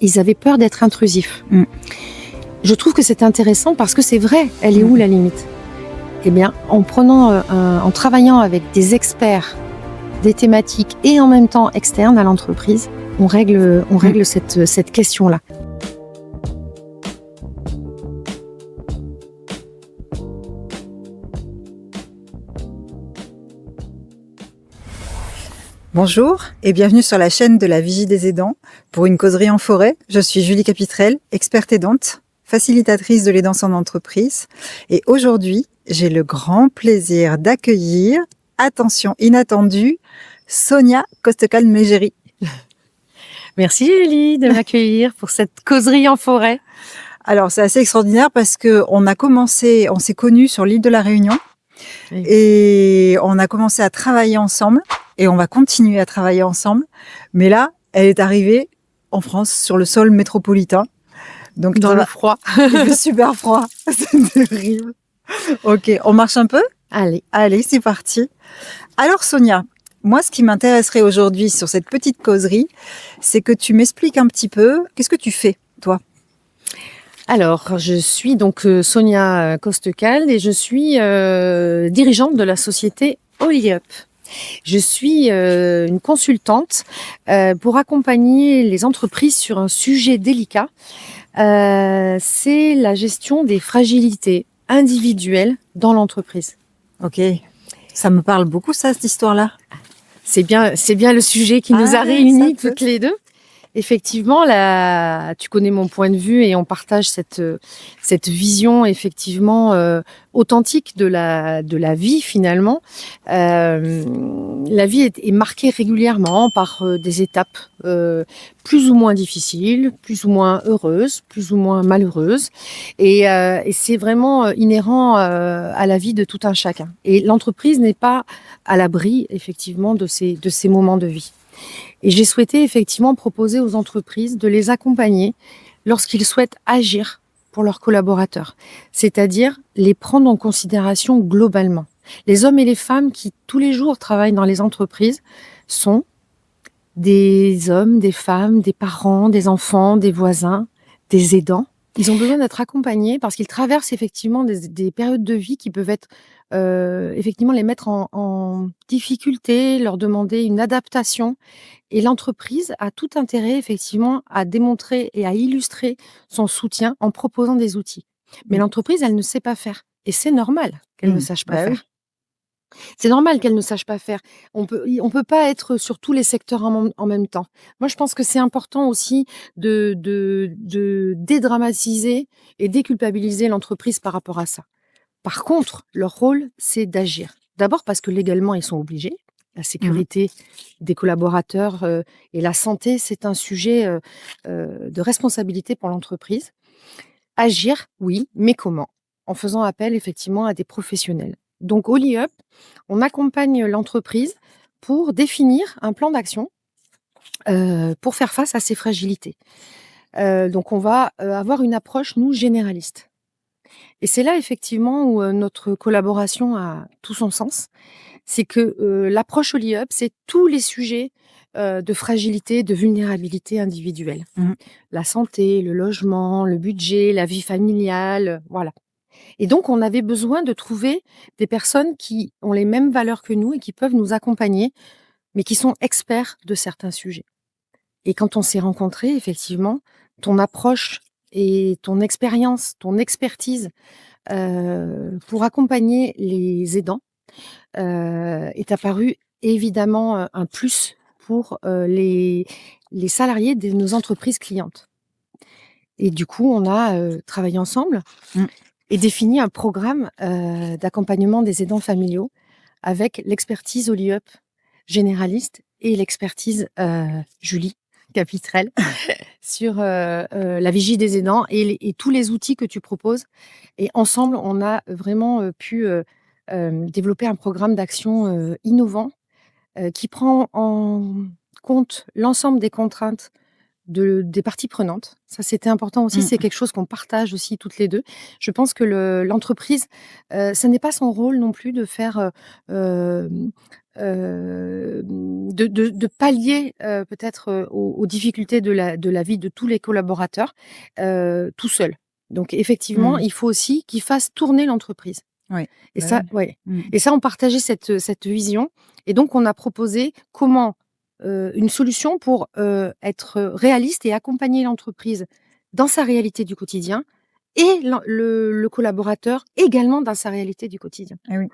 ils avaient peur d'être intrusifs. Mmh. Je trouve que c'est intéressant parce que c'est vrai, elle est où la limite? Eh bien, en travaillant avec des experts, des thématiques et en même temps externes à l'entreprise, on règle cette question-là. Bonjour et bienvenue sur la chaîne de la Vigie des aidants pour une causerie en forêt. Je suis Julie Capitrel, experte aidante, facilitatrice de l'aidance en entreprise. Et aujourd'hui, j'ai le grand plaisir d'accueillir, attention inattendue, Sonia Costecalde-Mégéry. Merci Julie de m'accueillir pour cette causerie en forêt. Alors c'est assez extraordinaire parce que on s'est connus sur l'île de la Réunion. Oui. Et on a commencé à travailler ensemble et on va continuer à travailler ensemble. Mais là, elle est arrivée en France sur le sol métropolitain. Donc dans le froid. Il fait super froid. C'est terrible. Ok, on marche un peu? Allez, c'est parti. Alors Sonia, moi ce qui m'intéresserait aujourd'hui sur cette petite causerie, c'est que tu m'expliques un petit peu, qu'est-ce que tu fais, toi? Alors, je suis donc Sonia Costecalde et je suis dirigeante de la société Holy-Up. Je suis une consultante pour accompagner les entreprises sur un sujet délicat. C'est la gestion des fragilités individuelles dans l'entreprise. Ok, ça me parle beaucoup ça, cette histoire-là. C'est bien le sujet qui nous a réunis toutes les deux. Effectivement, tu connais mon point de vue et on partage cette vision effectivement authentique de la vie finalement. La vie est marquée régulièrement par des étapes plus ou moins difficiles, plus ou moins heureuses, plus ou moins malheureuses. Et c'est vraiment inhérent à la vie de tout un chacun. Et l'entreprise n'est pas à l'abri effectivement de ces moments de vie. Et j'ai souhaité effectivement proposer aux entreprises de les accompagner lorsqu'ils souhaitent agir pour leurs collaborateurs, c'est-à-dire les prendre en considération globalement. Les hommes et les femmes qui tous les jours travaillent dans les entreprises sont des hommes, des femmes, des parents, des enfants, des voisins, des aidants. Ils ont besoin d'être accompagnés parce qu'ils traversent effectivement des périodes de vie qui peuvent être effectivement les mettre en difficulté, leur demander une adaptation. Et l'entreprise a tout intérêt effectivement à démontrer et à illustrer son soutien en proposant des outils. Mais l'entreprise, elle ne sait pas faire. Et c'est normal qu'elle ne sache pas faire. C'est normal qu'elle ne sache pas faire. On peut pas être sur tous les secteurs en même temps. Moi, je pense que c'est important aussi de dédramatiser et déculpabiliser l'entreprise par rapport à ça. Par contre, leur rôle, c'est d'agir. D'abord parce que légalement, ils sont obligés. La sécurité des collaborateurs et la santé, c'est un sujet de responsabilité pour l'entreprise. Agir, oui, mais comment? En faisant appel effectivement à des professionnels. Donc, Holy-Up, on accompagne l'entreprise pour définir un plan d'action pour faire face à ces fragilités. Donc, on va avoir une approche, nous, généraliste. Et c'est là, effectivement, où notre collaboration a tout son sens. C'est que l'approche Holy-Up, c'est tous les sujets de fragilité, de vulnérabilité individuelle. La santé, le logement, le budget, la vie familiale, voilà. Et donc, on avait besoin de trouver des personnes qui ont les mêmes valeurs que nous et qui peuvent nous accompagner, mais qui sont experts de certains sujets. Et quand on s'est rencontrés, effectivement, ton approche et ton expérience, ton expertise pour accompagner les aidants est apparu évidemment un plus pour les salariés de nos entreprises clientes. Et du coup, on a travaillé ensemble et défini un programme d'accompagnement des aidants familiaux avec l'expertise Holy-Up généraliste et l'expertise Julie Capitrel sur la vigie des aidants et tous les outils que tu proposes. Et ensemble, on a vraiment pu développer un programme d'action innovant qui prend en compte l'ensemble des contraintes des parties prenantes. Ça, c'était important aussi. C'est quelque chose qu'on partage aussi toutes les deux. Je pense que l'entreprise, ça n'est pas son rôle non plus de faire, de pallier, peut-être, aux difficultés de la vie de tous les collaborateurs, tout seul. Donc effectivement, il faut aussi qu'ils fassent tourner l'entreprise. Oui. Et ça, ouais. Et ça, on partageait cette vision. Et donc, on a proposé comment une solution pour être réaliste et accompagner l'entreprise dans sa réalité du quotidien et le collaborateur également dans sa réalité du quotidien. Eh oui.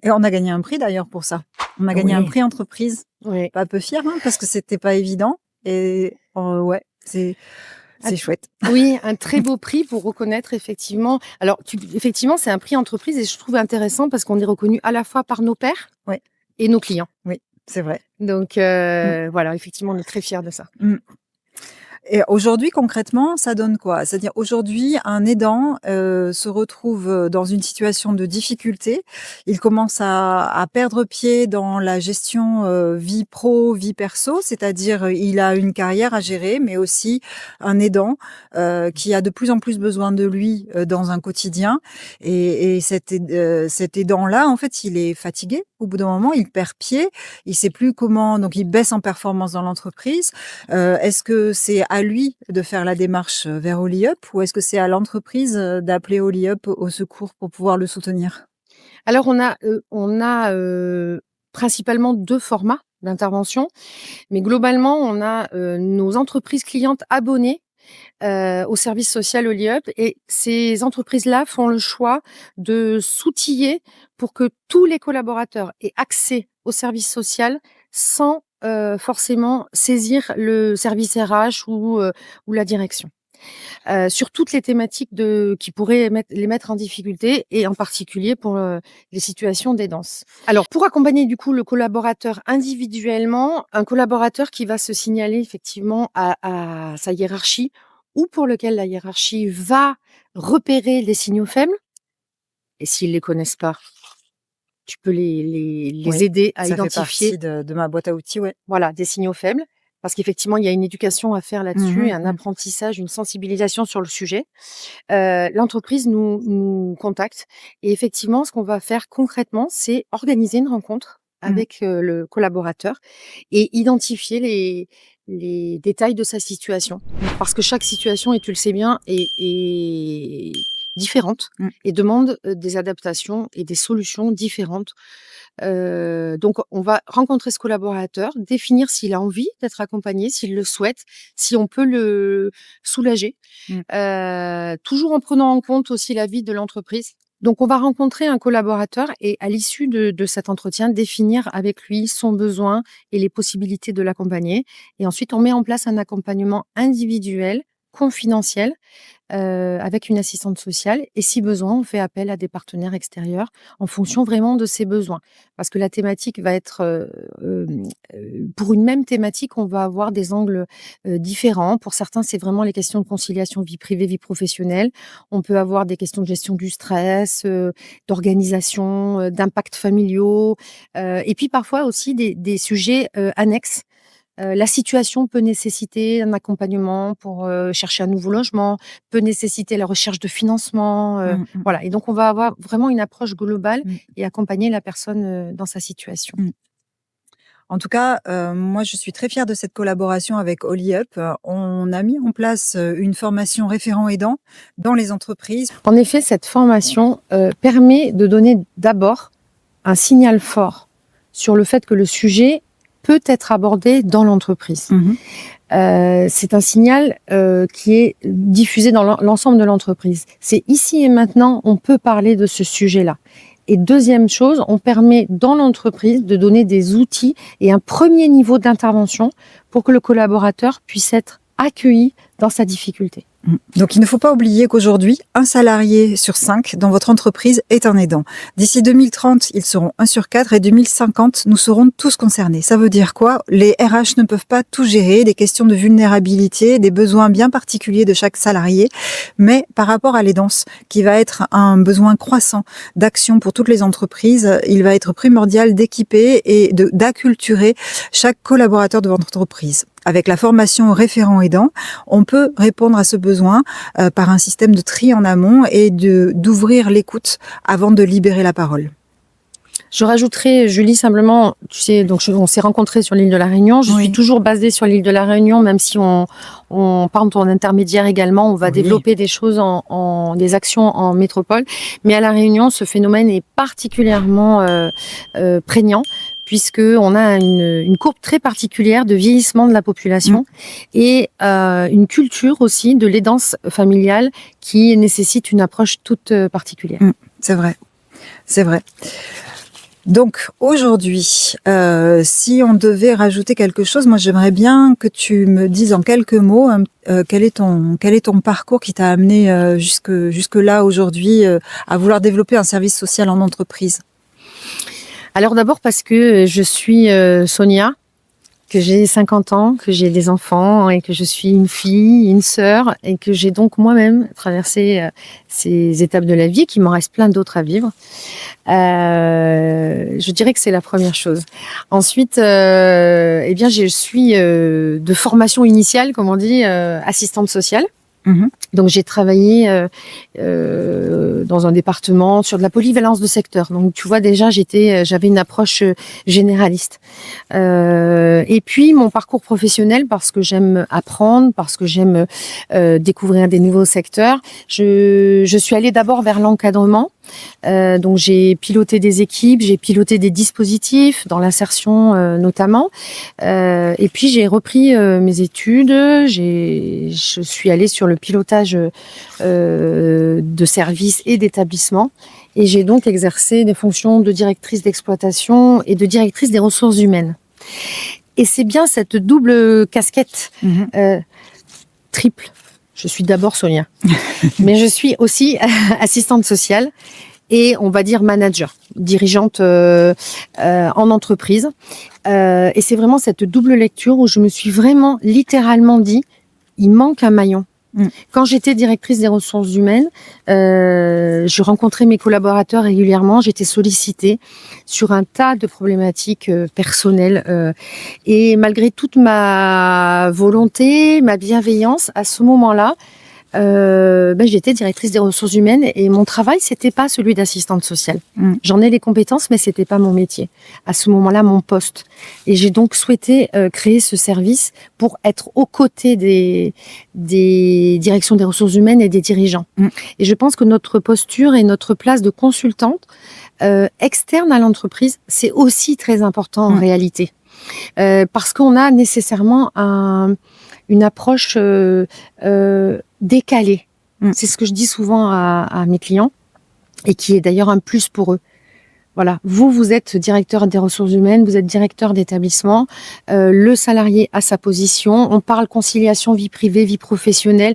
Et on a gagné un prix d'ailleurs pour ça. On a gagné un prix entreprise. Oui. Pas peu fière, parce que c'était pas évident. Et ouais, c'est chouette. Oui, un très beau prix pour reconnaître effectivement. Alors, effectivement, c'est un prix entreprise et je trouve intéressant parce qu'on est reconnu à la fois par nos pairs et nos clients. Oui, c'est vrai. Donc, voilà, effectivement, on est très fiers de ça. Et aujourd'hui, concrètement, ça donne quoi? C'est-à-dire aujourd'hui, un aidant se retrouve dans une situation de difficulté. Il commence à perdre pied dans la gestion vie pro, vie perso, c'est-à-dire il a une carrière à gérer, mais aussi un aidant qui a de plus en plus besoin de lui dans un quotidien. Et cet aidant-là, en fait, il est fatigué. Au bout d'un moment, il perd pied. Il sait plus comment, donc il baisse en performance dans l'entreprise. Est-ce que c'est à lui de faire la démarche vers Holy-Up ou est-ce que c'est à l'entreprise d'appeler Holy-Up au secours pour pouvoir le soutenir? Alors, on a principalement 2 formats d'intervention, mais globalement, on a nos entreprises clientes abonnées au service social Holy-Up et ces entreprises-là font le choix de s'outiller pour que tous les collaborateurs aient accès au service social sans forcément saisir le service RH ou la direction. Sur toutes les thématiques qui pourraient les mettre en difficulté et en particulier pour les situations d'aidance. Alors, pour accompagner du coup le collaborateur individuellement, un collaborateur qui va se signaler effectivement à sa hiérarchie ou pour lequel la hiérarchie va repérer les signaux faibles et s'ils les connaissent pas, tu peux les aider à identifier. Ça fait partie de ma boîte à outils, ouais. Voilà, des signaux faibles. Parce qu'effectivement, il y a une éducation à faire là-dessus, un apprentissage, une sensibilisation sur le sujet. L'entreprise nous contacte et effectivement, ce qu'on va faire concrètement, c'est organiser une rencontre avec le collaborateur et identifier les détails de sa situation. Parce que chaque situation, et tu le sais bien, est différente et demande des adaptations et des solutions différentes. Donc, on va rencontrer ce collaborateur, définir s'il a envie d'être accompagné, s'il le souhaite, si on peut le soulager, toujours en prenant en compte aussi la vie de l'entreprise. Donc, on va rencontrer un collaborateur et à l'issue de cet entretien, définir avec lui son besoin et les possibilités de l'accompagner. Et ensuite, on met en place un accompagnement individuel, confidentiel, avec une assistante sociale et si besoin, on fait appel à des partenaires extérieurs en fonction vraiment de ses besoins. Parce que la thématique va être, pour une même thématique, on va avoir des angles différents. Pour certains, c'est vraiment les questions de conciliation vie privée, vie professionnelle. On peut avoir des questions de gestion du stress, d'organisation, d'impacts familiaux, et puis parfois aussi des sujets annexes. La situation peut nécessiter un accompagnement pour chercher un nouveau logement, peut nécessiter la recherche de financement. Voilà. Et donc, on va avoir vraiment une approche globale et accompagner la personne dans sa situation. En tout cas, moi, je suis très fière de cette collaboration avec Holy-Up. On a mis en place une formation référent aidant dans les entreprises. En effet, cette formation permet de donner d'abord un signal fort sur le fait que le sujet peut être abordé dans l'entreprise. C'est un signal qui est diffusé dans l'ensemble de l'entreprise. C'est ici et maintenant, on peut parler de ce sujet-là. Et deuxième chose, on permet dans l'entreprise de donner des outils et un premier niveau d'intervention pour que le collaborateur puisse être accueilli dans sa difficulté. Donc, il ne faut pas oublier qu'aujourd'hui, 1 salarié sur 5 dans votre entreprise est un aidant. D'ici 2030, ils seront 1 sur 4 et 2050, nous serons tous concernés. Ça veut dire quoi? Les RH ne peuvent pas tout gérer, des questions de vulnérabilité, des besoins bien particuliers de chaque salarié. Mais par rapport à l'aidance, qui va être un besoin croissant d'action pour toutes les entreprises, il va être primordial d'équiper et d'acculturer chaque collaborateur de votre entreprise. avec la formation référent aidant, on peut répondre à ce besoin par un système de tri en amont et d'ouvrir l'écoute avant de libérer la parole. Je rajouterai, Julie, simplement, tu sais, donc on s'est rencontrés sur l'île de la Réunion. Je suis toujours basée sur l'île de la Réunion, même si on part en intermédiaire également. On va développer des choses des actions en métropole. Mais à la Réunion, ce phénomène est particulièrement prégnant, puisque on a une courbe très particulière de vieillissement de la population et une culture aussi de l'aidance familiale qui nécessite une approche toute particulière. C'est vrai, c'est vrai. Donc aujourd'hui, si on devait rajouter quelque chose, moi j'aimerais bien que tu me dises en quelques mots quel est ton parcours qui t'a amené jusque là aujourd'hui à vouloir développer un service social en entreprise. Alors d'abord parce que je suis Sonia, que j'ai 50 ans, que j'ai des enfants et que je suis une fille, une sœur et que j'ai donc moi-même traversé ces étapes de la vie, qu'il m'en reste plein d'autres à vivre. Je dirais que c'est la première chose. Ensuite, eh bien, je suis de formation initiale, comme on dit, assistante sociale. Donc j'ai travaillé dans un département sur de la polyvalence de secteur. Donc tu vois déjà j'avais une approche généraliste. Et puis mon parcours professionnel, parce que j'aime apprendre, parce que j'aime découvrir des nouveaux secteurs. Je suis allée d'abord vers l'encadrement. Donc j'ai piloté des équipes, j'ai piloté des dispositifs dans l'insertion notamment. Et puis j'ai repris mes études. Je suis allée sur le pilotage de services et d'établissements. Et j'ai donc exercé des fonctions de directrice d'exploitation et de directrice des ressources humaines. Et c'est bien cette double casquette triple. Je suis d'abord Sonia, mais je suis aussi assistante sociale et on va dire manager, dirigeante en entreprise. Et c'est vraiment cette double lecture où je me suis vraiment littéralement dit, il manque un maillon. Quand j'étais directrice des ressources humaines, je rencontrais mes collaborateurs régulièrement, j'étais sollicitée sur un tas de problématiques personnelles et malgré toute ma volonté, ma bienveillance, à ce moment-là, j'étais directrice des ressources humaines et mon travail, c'était pas celui d'assistante sociale. J'en ai les compétences, mais c'était pas mon métier. À ce moment-là, mon poste. Et j'ai donc souhaité créer ce service pour être aux côtés des directions des ressources humaines et des dirigeants. Et je pense que notre posture et notre place de consultante externe à l'entreprise, c'est aussi très important en réalité. Parce qu'on a nécessairement une approche décalée. C'est ce que je dis souvent à mes clients et qui est d'ailleurs un plus pour eux. Voilà, vous êtes directeur des ressources humaines, vous êtes directeur d'établissement, le salarié a sa position, on parle conciliation vie privée, vie professionnelle,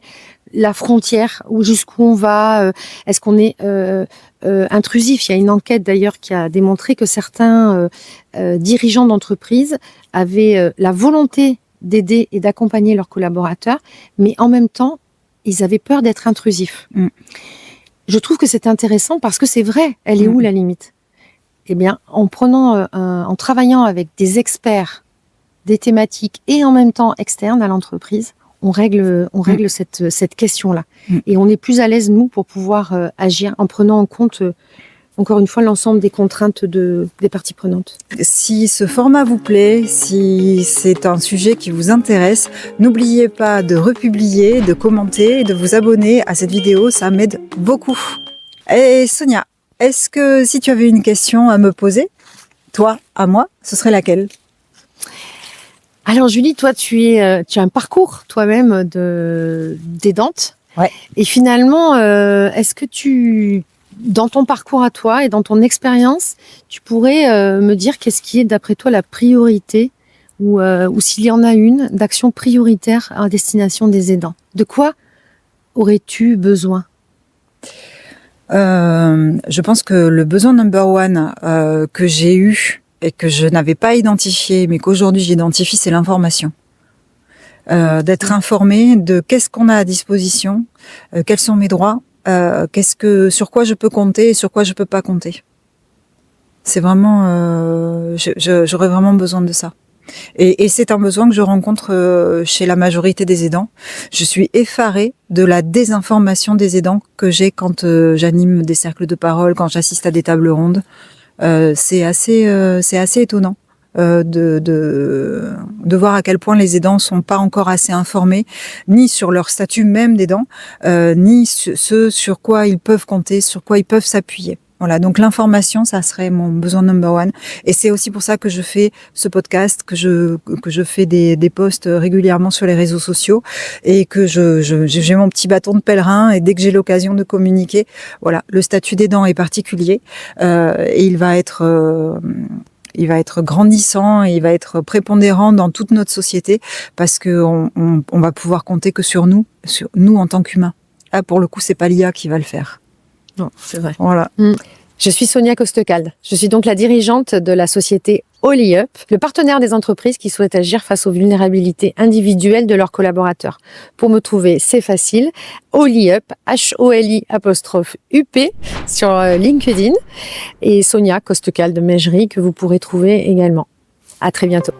la frontière, jusqu'où on va, est-ce qu'on est intrusif. Il y a une enquête d'ailleurs qui a démontré que certains dirigeants d'entreprise avaient la volonté d'aider et d'accompagner leurs collaborateurs, mais en même temps, ils avaient peur d'être intrusifs. Je trouve que c'est intéressant parce que c'est vrai, elle est où la limite ? Eh bien, en travaillant avec des experts, des thématiques et en même temps externes à l'entreprise, on règle cette question-là. Et on est plus à l'aise, nous, pour pouvoir agir en prenant en compte encore une fois, l'ensemble des contraintes des parties prenantes. Si ce format vous plaît, si c'est un sujet qui vous intéresse, n'oubliez pas de republier, de commenter et de vous abonner à cette vidéo, ça m'aide beaucoup. Et Sonia, est-ce que si tu avais une question à me poser, toi, à moi, ce serait laquelle ? Alors Julie, toi, tu as un parcours toi-même d'aidante. Ouais. Et finalement, est-ce que dans ton parcours à toi et dans ton expérience, tu pourrais me dire qu'est-ce qui est d'après toi la priorité ou s'il y en a une d'action prioritaire à destination des aidants. De quoi aurais-tu besoin ? Je pense que le besoin number one que j'ai eu et que je n'avais pas identifié, mais qu'aujourd'hui j'identifie, c'est l'information. D'être informé de qu'est-ce qu'on a à disposition, quels sont mes droits, sur quoi je peux compter et sur quoi je peux pas compter. C'est vraiment, j'aurais vraiment besoin de ça. Et c'est un besoin que je rencontre chez la majorité des aidants. Je suis effarée de la désinformation des aidants que j'ai quand j'anime des cercles de parole, quand j'assiste à des tables rondes. C'est assez étonnant. De voir à quel point les aidants sont pas encore assez informés, ni sur leur statut même d'aidant, ni ce sur quoi ils peuvent compter, sur quoi ils peuvent s'appuyer. Voilà, donc l'information, ça serait mon besoin number one. Et c'est aussi pour ça que je fais ce podcast, que je fais des posts régulièrement sur les réseaux sociaux et que j'ai mon petit bâton de pèlerin et dès que j'ai l'occasion de communiquer, voilà, le statut d'aidant est particulier et il va être grandissant et il va être prépondérant dans toute notre société parce que on va pouvoir compter que sur nous en tant qu'humains. Là, pour le coup, c'est pas l'IA qui va le faire. Non, c'est vrai. Voilà. Je suis Sonia Costecalde. Je suis donc la dirigeante de la société Holly Up, le partenaire des entreprises qui souhaitent agir face aux vulnérabilités individuelles de leurs collaborateurs. Pour me trouver, c'est facile. Holly Up, HOLI''UP sur LinkedIn et Sonia Costecalde Mejri que vous pourrez trouver également. À très bientôt.